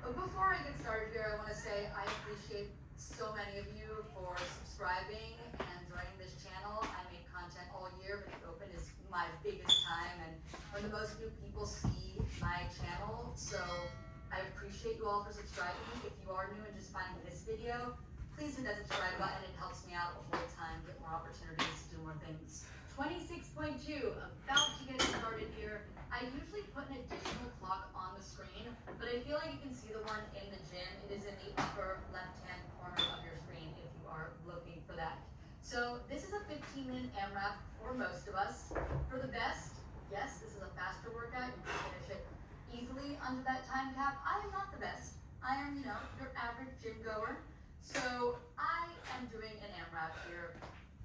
But before I get started here, I want to say I appreciate so many of you for subscribing and joining this channel. I make content all year, but the open is my biggest time and when the most new people see my channel. So I appreciate you all for subscribing. If you are new and just finding this video, please hit that subscribe button. It helps me out a whole time, get more opportunities to do more things. 26.2, about to get started here. I usually put an additional clock on the screen, but I feel like you can see the one in the gym. It is in the upper left-hand corner of your screen if you are looking for that. So this is a 15-minute AMRAP for most of us. For the best, yes, this is a faster workout. You can finish it easily under that time cap. I am not the best. I am, your average gym goer. So I am doing an AMRAP here.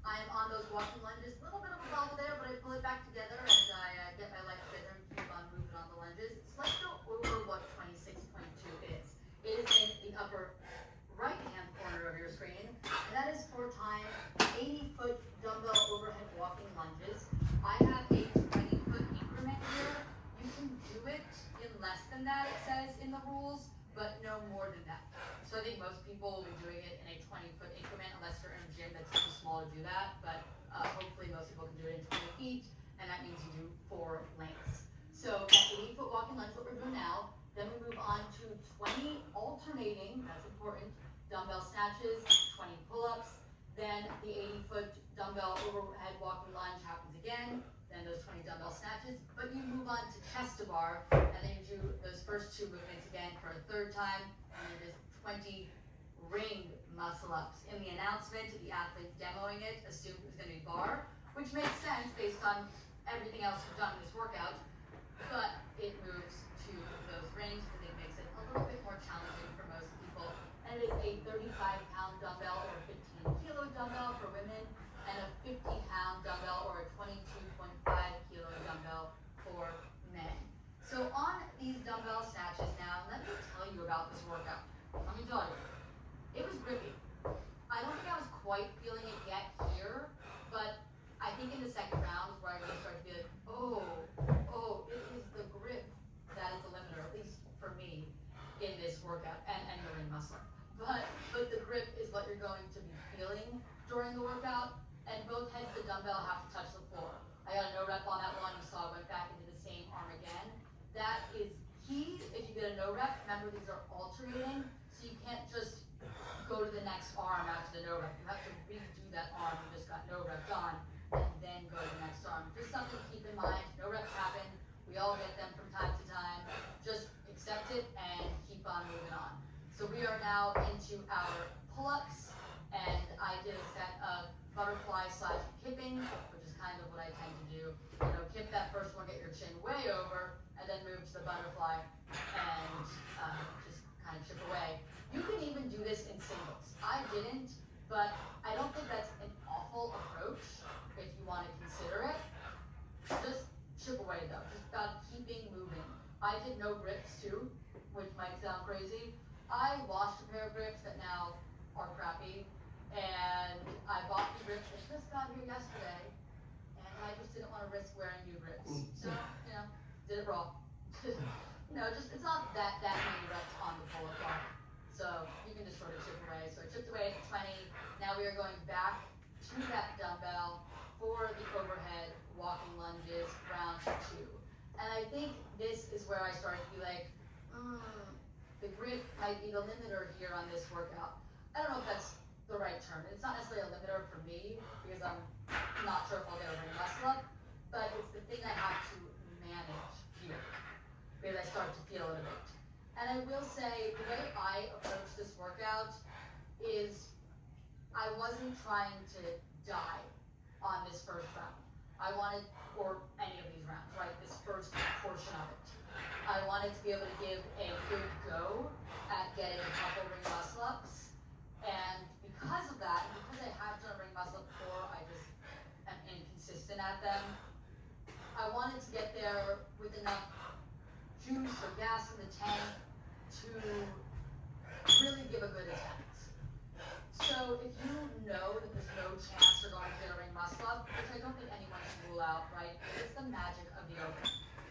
I'm on those walking lunges, a little bit of a bubble there, but I pull it back together and I get my legs together and keep on moving on the lunges. It's let's go over what 26.2 is. It is in the upper right-hand corner of your screen, and that is 4 times 80-foot dumbbell overhead walking lunges. I have a 20-foot increment here. You can do it in less than that, it says in the rules, but no more than that. So I think most people will be doing it in a 20-foot increment, unless you're in a gym that's too small to do that. But hopefully most people can do it in 20 feet, and that means you do 4 lengths. So that 80-foot walking lunge, what we're doing now. Then we move on to 20 alternating, that's important, dumbbell snatches, 20 pull-ups. Then the 80-foot dumbbell overhead walking lunge happens again. Then those 20 dumbbell snatches. But you move on to chest to bar, and then you do those first 2 movements again for a 3rd time. And it is 20 ring muscle ups. In the announcement, the athlete demoing it assumed it was going to be bar, which makes sense based on everything else we've done in this workout. But it moves to those rings, which I think makes it a little bit more challenging for most people. And it is a 35-pound dumbbell or 15-kilo dumbbell for women, and a 50-pound dumbbell or a 22.5-kilo dumbbell for men. So on these dumbbell snatches now, let me tell you about this workout. Let me tell you, it was grippy. I don't think I was quite feeling it yet here, but I think in the second round is where I really started to be like, oh, it is the grip that is the limiter, at least for me, in this workout, and the ring muscle. But the grip is what you're going to be feeling during the workout, and both heads of the dumbbell have to touch the floor. I got a no rep on that one. You saw I went back into the same arm again. That is key. If you get a no rep, remember these are alternating, so you can't just go to the next arm after the no rep. You have to redo that arm you just got no reps on, and then go to the next arm. Just something to keep in mind. No reps happen. We all get them from time to time. Just accept it and keep on moving on. So we are now into our pull-ups, and I did a set of butterfly/kipping, which is kind of what I tend to do. Kip that first one, get your chin way over, and then move to the butterfly and just kind of chip away. You can even do this in singles. I didn't, but I don't think that's an awful approach if you want to consider it. Just chip away though, just about keeping moving. I did no grips too, which might sound crazy. I washed a pair of grips that now are crappy, and I bought new grips that just got here yesterday, and I just didn't want to risk wearing new grips. So, did it raw. It's not that many reps on the pull-up bar. So you can just sort of chip away. So I chipped away at 20. Now we are going back to that dumbbell for the overhead walking lunges, round 2. And I think this is where I started to be like, the grip might be the limiter here on this workout. I don't know if that's the right term. It's not necessarily a limiter for me because I'm not sure if I'll get a ring muscle up, but it's the thing I have to manage here because I start to feel it a bit. And I will say, the way I approach this workout is I wasn't trying to die on this first round. I wanted, or any of these rounds, right, this first portion of it. I wanted to be able to give a good go at getting a couple ring muscle ups. And because of that, and because I have done a ring muscle up before, I just am inconsistent at them. I wanted to get there with enough juice or gas in the tank to really give a good attempt. So if you know that there's no chance you're going to get a ring muscle up, which I don't think anyone should rule out, right? It's the magic of the open.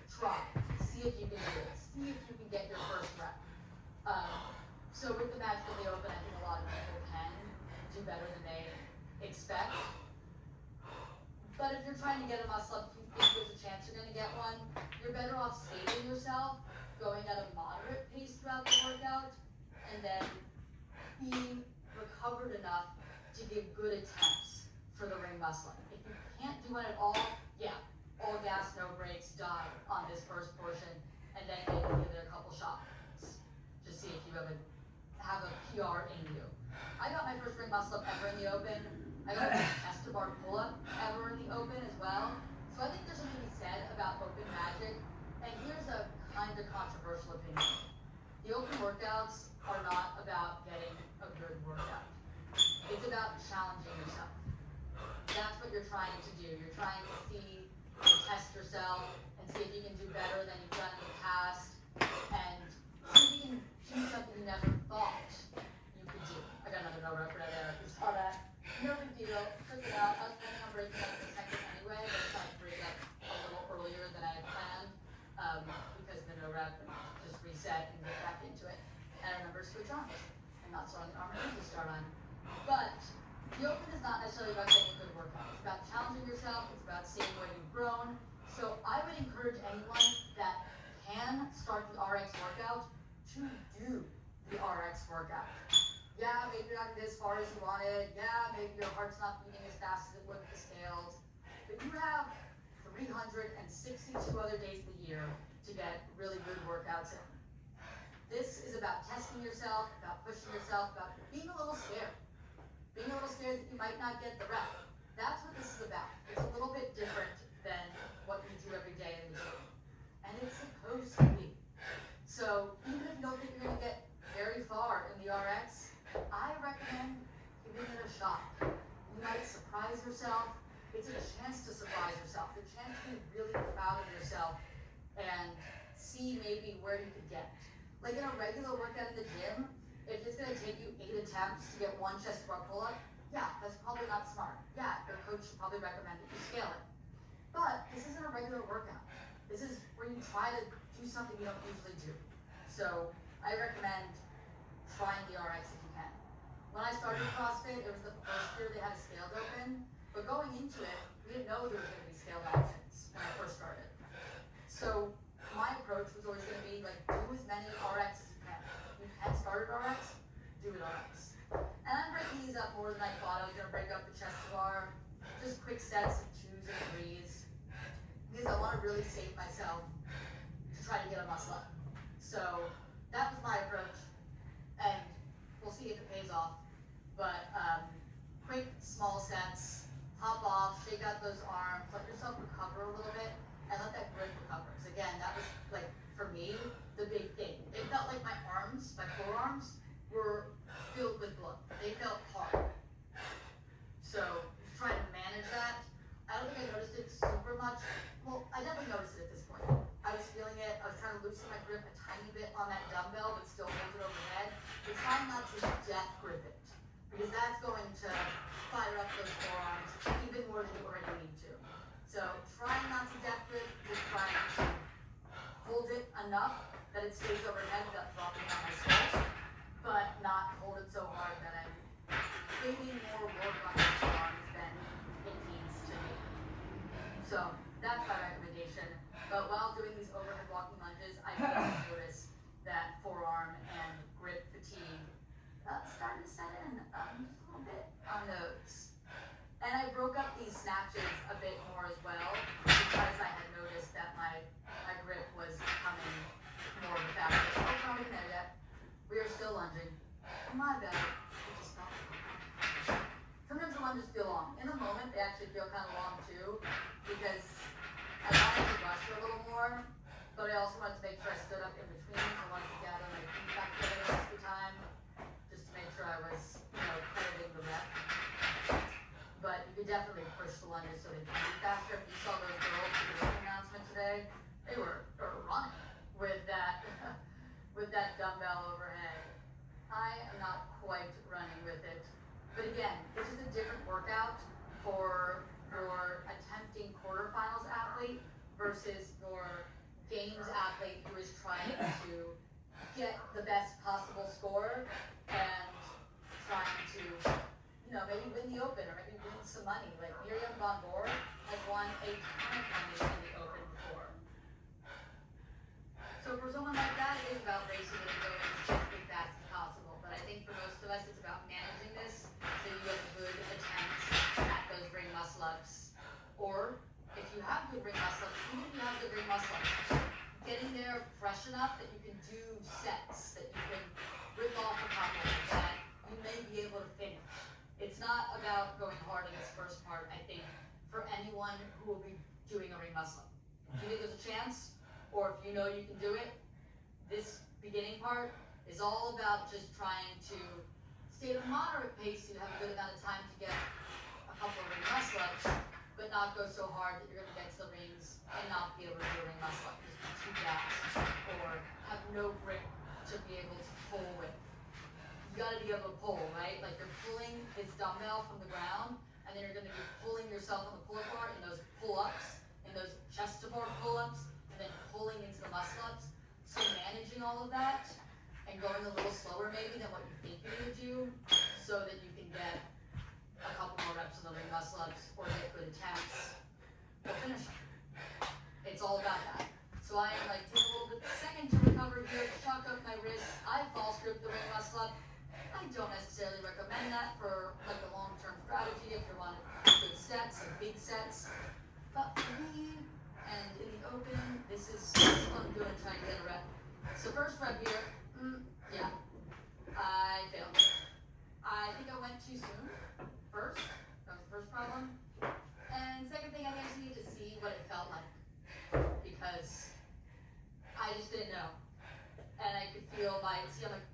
Try. See if you can do it. See if you can get your first rep. be recovered enough to give good attempts for the ring muscling. If you can't do it at all, yeah, all gas, no brakes, dive on this first portion, and then maybe give it a couple shots. Just see if you have a PR in you. I got my first ring muscle up ever in the open. I got my chest to bar pull-up ever in the open as well. So I think there's something to be said about open magic. And here's a kind of controversial opinion. The open workouts are not about getting a good workout. It's about challenging yourself. That's what you're trying to do. You're trying to see, test yourself, and see if you can do better than you've done in the past, and see if you can do something you never thought you could do. I got another no rep right there. You saw that? No big deal. Check it out. I was planning on breaking up in a second anyway, but I tried to break up a little earlier than I had planned because the no rep and just reset and get back into it. And I remember switch on and not starting the arm to start on. But the open is not necessarily about getting a good workout. It's about challenging yourself. It's about seeing where you've grown. So I would encourage anyone that can start the RX workout to do the RX workout. Yeah, maybe you're not as far as you wanted. Yeah, maybe your heart's not beating as fast as it would with the scales. But you have 362 other days of the year to get really good workouts in. This is about testing yourself, about pushing yourself, about being a little scared. Being a little scared that you might not get the rep. That's what this is about. It's a little bit different than what you do every day in the gym. And it's supposed to be. So even if you don't think you're going to get very far in the RX, I recommend giving it a shot. You might surprise yourself. It's a chance to surprise yourself. It's a chance to be really proud of yourself and see maybe where you could get. Like in a regular workout in the gym, if it's going to take you 8 attempts to get one chest bar pull-up, yeah, that's probably not smart. Yeah, your coach should probably recommend that you scale it. But this isn't a regular workout. This is where you try to do something you don't usually do. So I recommend trying the RX if you can. When I started CrossFit, it was the first year they had a scaled open, but going into it, we didn't know there was going to be scaled options when I first started. So my approach was always going to be like, do as many RX as you can. If you can start at RX, do it RX. And I'm breaking these up more than I thought I was going to break up the chest bar. Just quick sets of 2s and 3s. Because I want to really save myself to try to get a muscle up. So that was my approach. And we'll see if it pays off. But quick, small sets, hop off, shake out those arms, let yourself recover a little bit, and let that grip recover. Because again, that was like, for me, the big thing. It felt like my arms, my forearms, were filled with blood. They felt hard. So trying to manage that. I don't think I noticed it super much. Well, I definitely noticed it at this point. I was feeling it. I was trying to loosen my grip a tiny bit on that dumbbell, but still hold it overhead. But trying not to death grip it, because that's going to fire up those forearms even more than you already need to. So trying not to death grip, just trying to hold it enough that it stays overhead without dropping on my skull, but not hold it so hard that I'm creating more work on my forearms than it needs to be. So that's my recommendation. But while doing these overhead walking lunges, I did notice that forearm and grip fatigue starting to set in just a little bit on those. And I broke up these snatches a bit more as well, because I had noticed that my grip was becoming more of a factor. Oh, it's not even there yet. We are still lunging. My bad. It just felt long. Sometimes the lunges feel long. In the moment, they actually feel kind of long too, because I wanted to rush a little more, but I also wanted to make sure I stood up in between. I wanted to gather my feet back together most of the time, just to make sure I was, crediting the rep. But you could definitely push the lunges so they can be faster. If you saw those girls in the announcement today, they were running with that with that dumbbell overhead. I am not quite running with it. But again, this is a different workout for your attempting quarterfinals athlete versus your games athlete who is trying to get the best possible score and trying to, maybe win the open or maybe win some money. Like Miriam Von Boer has won a ton of money in the open before. So for someone like that, it is about racing it to go as fast as possible. But I think for most of us, it's part is all about just trying to stay at a moderate pace so you have a good amount of time to get a couple of ring muscle ups, but not go so hard that you're going to get to the rings and not be able to do a ring muscle up, just be too gassed or have no grip to be able to pull with. You got to be able to pull, right? Like you're pulling this dumbbell from the ground, and then you're going to be pulling yourself on the pull-up bar in those pull-ups, in those chest-to-bar pull-ups, and then pulling into the muscle-ups. So managing all of that and going a little slower maybe than what you think you're going to do so that you can get a couple more reps of the ring muscle-ups or get good attempts or finish them. It's all about that. So I am like, take a little bit second to recover here, chalk up my wrists. I false grip the ring muscle-up. I don't necessarily recommend that for like a long-term strategy if you want good sets and big sets. But for me, and in the open, this is what I'm doing, trying to get a rep. So first rep here, yeah, I failed. I think I went too soon, first, that was the first problem. And second thing, I just needed to see what it felt like, because I just didn't know. And I could feel I'm like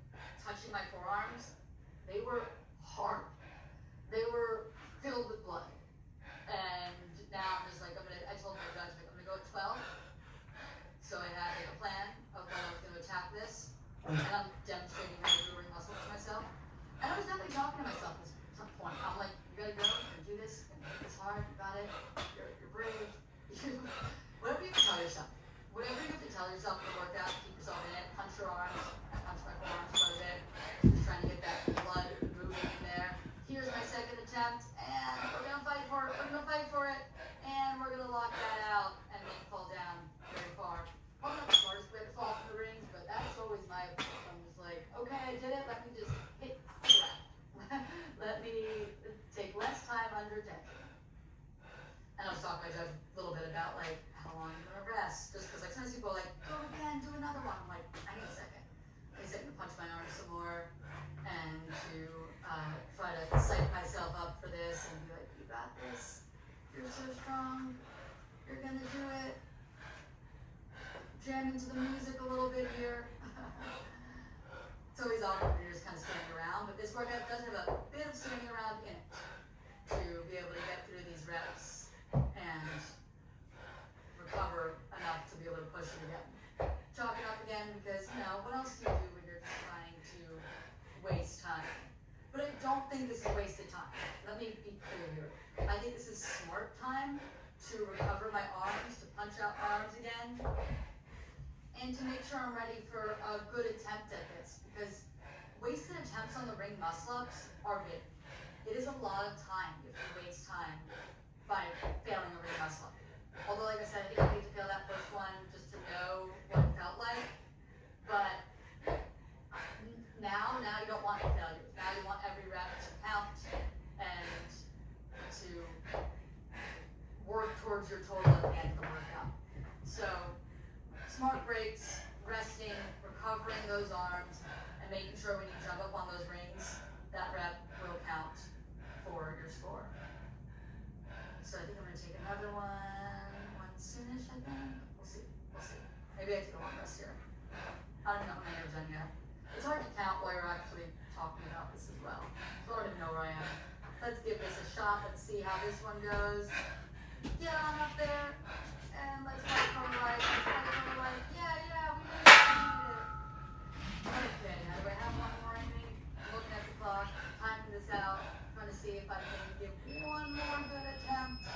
touching my forearms, they were hard. They were filled with blood. And now I'm just like, I told my judge, I'm gonna go at 12. So I had like a plan of when I was gonna attack this. And I'm demonstrating how to do ring muscle to myself. And I was definitely talking to myself at some point. I'm like, you gotta go, you're gonna do this, and it's hard, you got it, you're brave. Whatever you can tell yourself. Whatever you have to tell yourself in the workout, keep yourself in it, punch your arms. I punch my forearms quite a bit. Just trying to get that blood moving in there. Here's my second attempt, and we're gonna fight for it, and we're gonna lock that out and then fall down very far. Probably not the hardest way to fall from the rings, but that's always my approach. I'm just like, okay, I did it, let me just hit the ground. Let me take less time under tension. And I was talking to my judge a little bit about like how long I'm gonna rest, just because like sometimes people are like, go again, do another one. I'm like, I need a second. I need a second to punch my arms some more and to try to psych myself up for this and be like, you got this. You're so strong. You're gonna do it. Jam into the music a little bit here. It's always awkward when you're just kind of standing around, but this workout does have a bit of standing around in it to be able to get through these reps and recover enough to be able to push it again. Chalk it up again because, what else do you do when you're just trying to waste time? But I don't think this is wasted time. Let me be clear here. I think this is smart time to recover my arms, to punch out my arms again, and to make sure I'm ready for a good attempt at this. Because wasted attempts on the ring muscle-ups are big. It is a lot of time if you waste time by failing a ring muscle-up. Although, like I said, I think I need to fail that first one just to know what it felt like. But now you don't want failures. Now you want every rep to count and to work towards your total at the end of the workout. So, smart breaks, resting, recovering those arms, and making sure when you jump up on those rings, that rep will count for your score. So I think I'm going to take another one soonish, I think. We'll see. Maybe I take a long rest here. I don't know how many I've done yet. It's hard to count while you're actually talking about this as well. So I don't even know where I am. Let's give this a shot. Let's see how this one goes. Get on up there, and let's fight for life. Yeah, we made it. Okay, now do I have one more, I think? I'm looking at the clock, timing this out, trying to see if I can give one more good attempt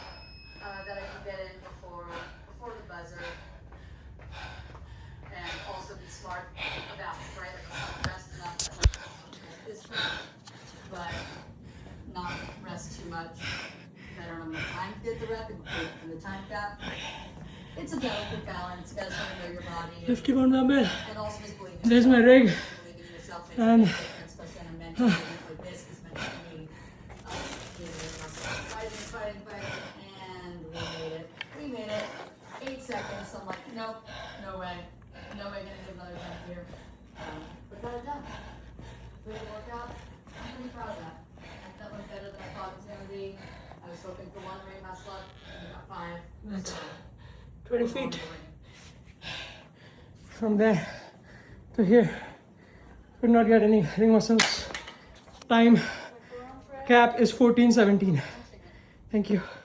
that I can get in before the buzzer. And also be smart about it, right? Like I'm rest enough that like this rep, but not rest too much. I don't have enough time to get the rep and the time gap. It's a delicate balance. You gotta sort of know your body. 50 pound dumbbell. And also just believe There's my rig. Believing in yourself makes And a difference, especially on a mental unit like this is meant to be. Fighting, and we made it. 8 seconds. So I'm like, nope, no way gonna give another attempt here. But got it done. Good workout. I'm pretty proud of that. That went better than I thought it was gonna be. I was hoping for one ring muscle up, and I got 5. That's So 20 feet from there to here. Could not get any ring muscles. Time cap is 14:17. Thank you.